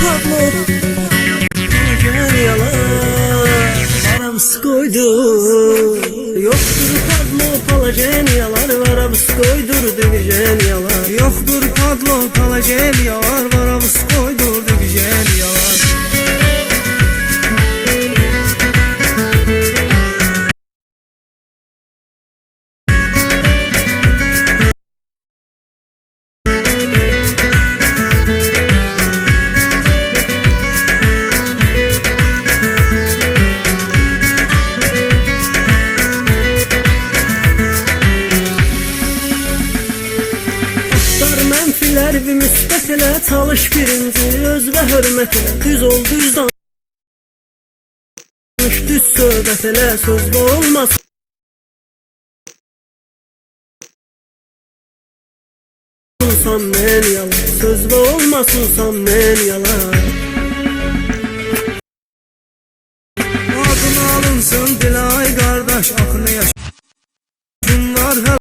Pablo Palageniyalar Arabız koydur. Yoktur Pablo Palageniyalar Arabız koydur Divijeniyalar. Yoktur Pablo Palageniyalar Arabız koydur Divijeniyalar. Menfiler ve müsbət elə, çalış birinci, öz və hörmət elə. Düz ol, düz danış, düz söhbət elə, sözdə olmasın men yalan, sözdə olmasın men yalan. Adını alınsın Dilay qardaş, axını yaşın var hər